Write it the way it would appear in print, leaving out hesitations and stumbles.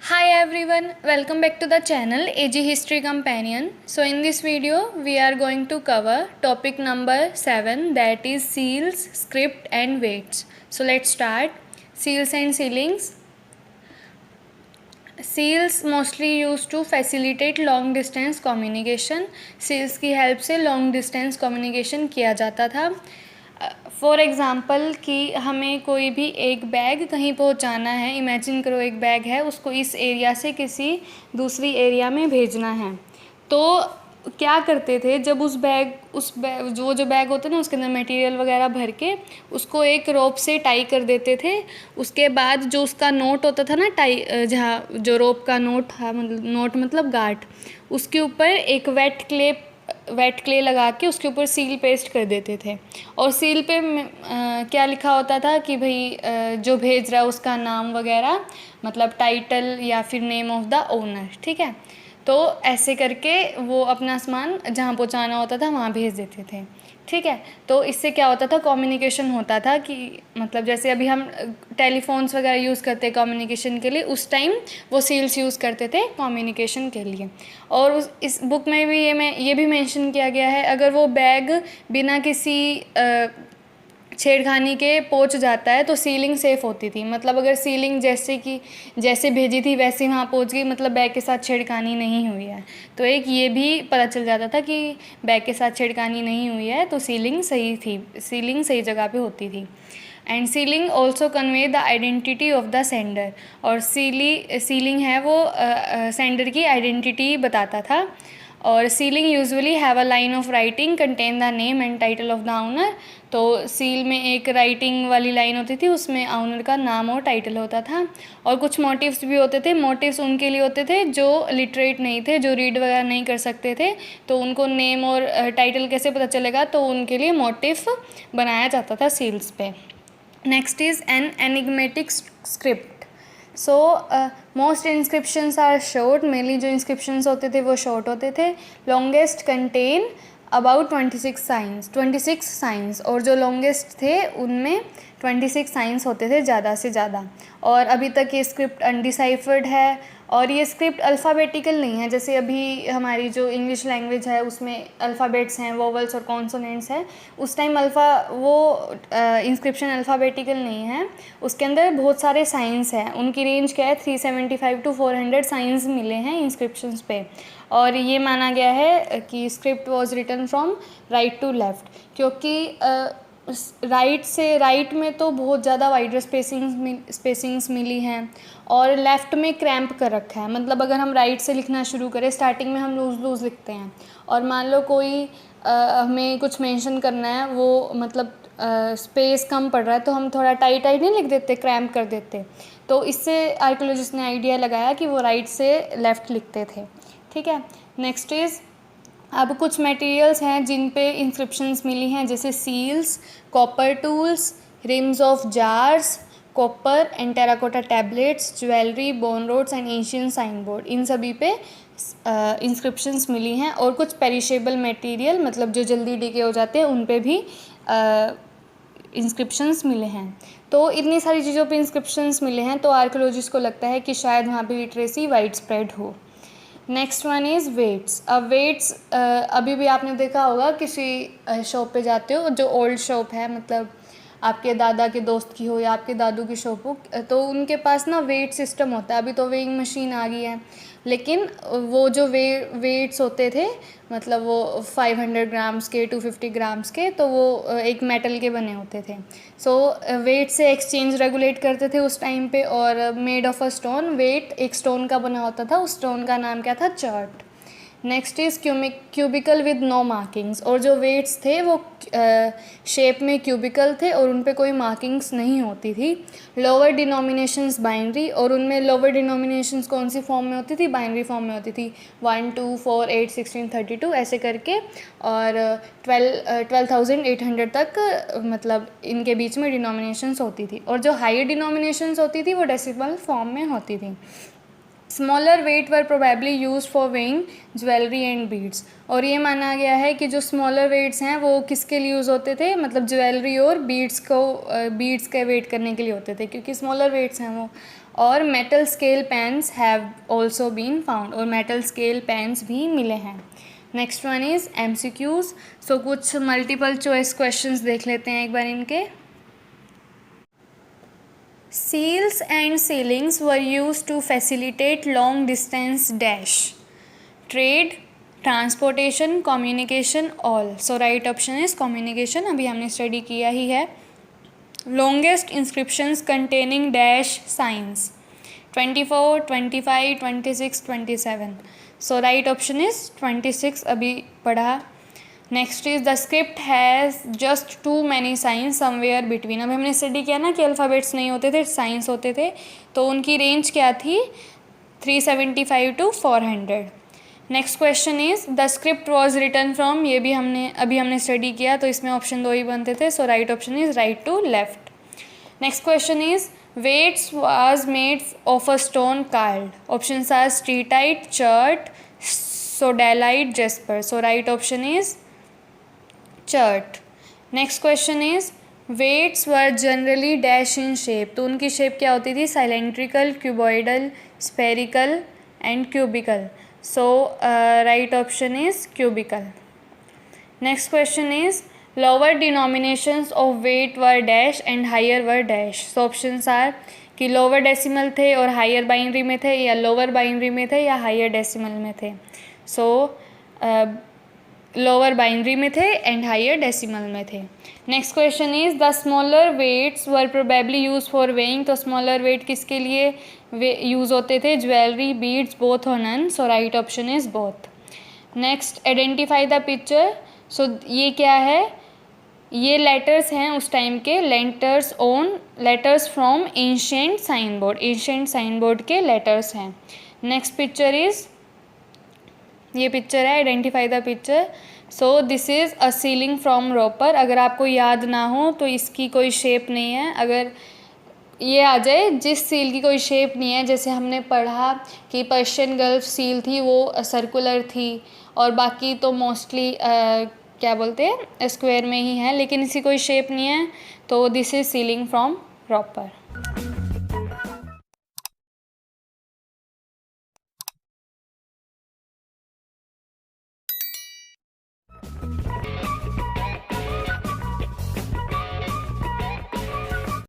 Hi everyone, welcome back to the channel AG History Companion. So in this video we are going to cover topic number 7, that is seals, script and weights. So let's start. Seals and sealings. Seals mostly used to facilitate long distance communication. Seals की help से long distance communication किया जाता था. For example कि हमें कोई भी एक बैग कहीं पहुंचाना है. इमेजिन करो एक बैग है, उसको इस एरिया से किसी दूसरी एरिया में भेजना है. तो क्या करते थे, जब उस बैग जो बैग होता है ना, उसके अंदर मटेरियल वगैरह भर के उसको एक रोप से टाई कर देते थे. उसके बाद जो उसका नोट होता था ना, टाई जहाँ जो रोप का नोट था, नोट मतलब गांठ, उसके ऊपर एक वेट क्ले लगा के उसके ऊपर सील पेस्ट कर देते थे. और सील पे क्या लिखा होता था कि भाई जो भेज रहा है उसका नाम वगैरह, मतलब टाइटल या फिर नेम ऑफ द ओनर. ठीक है, तो ऐसे करके वो अपना सामान जहाँ पहुँचाना होता था वहाँ भेज देते थे. ठीक है, तो इससे क्या होता था, कम्युनिकेशन होता था कि मतलब जैसे अभी हम टेलीफोन्स वगैरह यूज़ करते हैं कम्युनिकेशन के लिए, उस टाइम वो सील्स यूज़ करते थे कम्युनिकेशन के लिए. और इस बुक में भी ये भी मेंशन किया गया है, अगर वो बैग बिना किसी छेड़खानी के पहुंच जाता है तो सीलिंग सेफ़ होती थी. मतलब अगर सीलिंग जैसे भेजी थी वैसे वहाँ पहुंच गई, मतलब बैग के साथ छेड़खानी नहीं हुई है. तो एक ये भी पता चल जाता था कि बैग के साथ छेड़खानी नहीं हुई है, तो सीलिंग सही थी, सीलिंग सही जगह पे होती थी. And ceiling also convey the identity of the sender. और सीलिंग है वो सेंडर की आइडेंटिटी बताता था. और ceiling usually have a line of writing contain the name and title of the owner. तो सील में एक राइटिंग वाली लाइन होती थी, उसमें ओनर का नाम और टाइटल होता था. और कुछ मोटिव्स भी होते थे. मोटिव्स उनके लिए होते थे जो लिटरेट नहीं थे, जो रीड वगैरह नहीं कर सकते थे, तो उनको नेम और टाइटल कैसे पता चलेगा, तो उनके लिए मोटिव बनाया जाता था सील्स पे. Next is an enigmatic script. So most inscriptions are short. Mainly जो इंस्क्रिप्शंस होते थे वो शॉर्ट होते थे. Longest contain about 26 signs. और जो लॉन्गेस्ट थे उनमें 26 साइंस होते थे ज़्यादा से ज़्यादा. और अभी तक ये स्क्रिप्ट अनडिसाइफर्ड है. और ये स्क्रिप्ट अल्फ़ाबेटिकल नहीं है, जैसे अभी हमारी जो इंग्लिश लैंग्वेज है उसमें अल्फ़ाबेट्स हैं, वोवल्स और कॉन्सोनेंट्स हैं. उस टाइम इंस्क्रिप्शन अल्फ़ाबेटिकल नहीं है, उसके अंदर बहुत सारे साइंस हैं. उनकी रेंज क्या है, 375 to 400 साइंस मिले हैं इंस्क्रिप्शंस पे. और ये माना गया है कि script was written from right to left, क्योंकि राइट में तो बहुत ज़्यादा वाइडर स्पेसिंग्स मिली हैं, और लेफ़्ट में क्रैम्प कर रखा है. मतलब अगर हम राइट से लिखना शुरू करें, स्टार्टिंग में हम लूज़ लिखते हैं, और मान लो कोई हमें कुछ मेंशन करना है, वो मतलब स्पेस कम पड़ रहा है, तो हम थोड़ा टाइट नहीं लिख देते, क्रैम्प कर देते. तो इससे आर्कियोलॉजिस्ट ने आइडिया लगाया कि वो राइट से लेफ़्ट लिखते थे. ठीक है, नेक्स्ट इज़, अब कुछ मटेरियल्स हैं जिन पे इंस्क्रिप्शंस मिली हैं, जैसे seals, copper tools, rims of jars, copper and terracotta tablets, jewellery, bone rods and Asian sign board. इन सभी पे इंस्क्रिप्शंस मिली हैं. और कुछ पेरिशेबल मटेरियल, मतलब जो जल्दी डिके हो जाते हैं, उन पे भी इंस्क्रिप्शंस मिले हैं. तो इतनी सारी चीज़ों पे इंस्क्रिप्शंस मिले हैं, तो आर्कियोलॉजिस्ट को लगता है कि शायद वहाँ पे लिटरेसी वाइड स्प्रेड हो. Next one is weights. अब वेट्स अभी भी आपने देखा होगा, किसी शॉप पे जाते हो जो ओल्ड शॉप है, मतलब आपके दादा के दोस्त की हो या आपके दादू की शॉप हो, तो उनके पास ना वेट सिस्टम होता है. अभी तो वेइंग मशीन आ गई है, लेकिन वो जो वेट्स होते थे, मतलब वो 500 ग्राम्स के, 250 ग्राम्स के, तो वो एक मेटल के बने होते थे. सो वेट से एक्सचेंज रेगुलेट करते थे उस टाइम पे. और made of a stone, weight एक स्टोन का बना होता था, उस स्टोन का नाम क्या था, chart. Next is cubical with no markings. और जो वेट्स थे वो शेप में क्यूबिकल थे और उन पे कोई मार्किंग्स नहीं होती थी. Lower denominations binary. और उनमें लोअर डिनोमिनेशंस कौन सी फॉर्म में होती थी, बाइनरी फॉर्म में होती थी, 1 2 4 8 16 32 ऐसे करके. और 12,800 तक मतलब इनके बीच में डिनोमिनेशंस होती थी. और जो हाई डिनोमिनेशंस होती थी वो डेसिमल फॉर्म में होती थी. Smaller weight were probably use for weighing jewellery and beads. और ये माना गया है कि जो स्मॉलर वेट्स हैं वो किसके लिए यूज़ होते थे, मतलब ज्वेलरी और बीड्स के वेट करने के लिए होते थे, क्योंकि स्मॉलर वेट्स हैं वो. और metal scale pans have also been found, और मेटल स्केल पेन्स भी मिले हैं। Next one is MCQs। सो कुछ मल्टीपल चॉइस क्वेश्चंस देख लेते हैं एक बार इनके। Seals and sealings were used to facilitate long distance dash trade, transportation, communication, all. So right option is communication, अभी हमने स्टडी किया ही है। Longest inscriptions containing dash signs 24, 25, 26, 27. So right option is 26, अभी पढ़ा। Next is the script has just too many signs somewhere between. अब हमने study किया ना कि अल्फ़ाबेट्स नहीं होते थे, साइंस होते थे, तो उनकी रेंज क्या थी 375 to 400। Next question is the script was written from, ये भी हमने स्टडी किया, तो इसमें ऑप्शन 2 ही बनते थे। So right option is right to left. Next question is weights was made of a stone card. Option are steatite, chert, sodalite, jasper. So right option is chert. Next question is weights were generally dash in shape, तो उनकी shape क्या होती थी cylindrical, cuboidal, spherical and cubical. So right option is cubical. Next question is lower denominations of weight were dash and higher were dash. So options are कि lower decimal थे और higher binary में थे, या lower binary में थे या higher decimal में थे। सो लोअर बाइनरी में थे एंड हायर डेसिमल में थे। Next question is the smaller weights were probably use for weighing, तो स्मॉलर वेट किसके लिए यूज़ होते थे, ज्वेलरी, बीड्स, बोथ और none. So right option is both. Next identify the picture. So ये क्या है, ये लेटर्स हैं उस टाइम के, letters from ancient sign board, ancient sign board के लेटर्स हैं। नेक्स्ट पिक्चर इज़, ये पिक्चर है, identify the picture. So this is a sealing from Ropar. अगर आपको याद ना हो तो इसकी कोई शेप नहीं है, अगर ये आ जाए जिस सील की कोई शेप नहीं है, जैसे हमने पढ़ा कि पर्शियन गल्फ सील थी वो सर्कुलर थी, और बाकी तो मोस्टली क्या बोलते हैं स्क्वायर में ही है, लेकिन इसकी कोई शेप नहीं है, तो this is sealing from Ropar.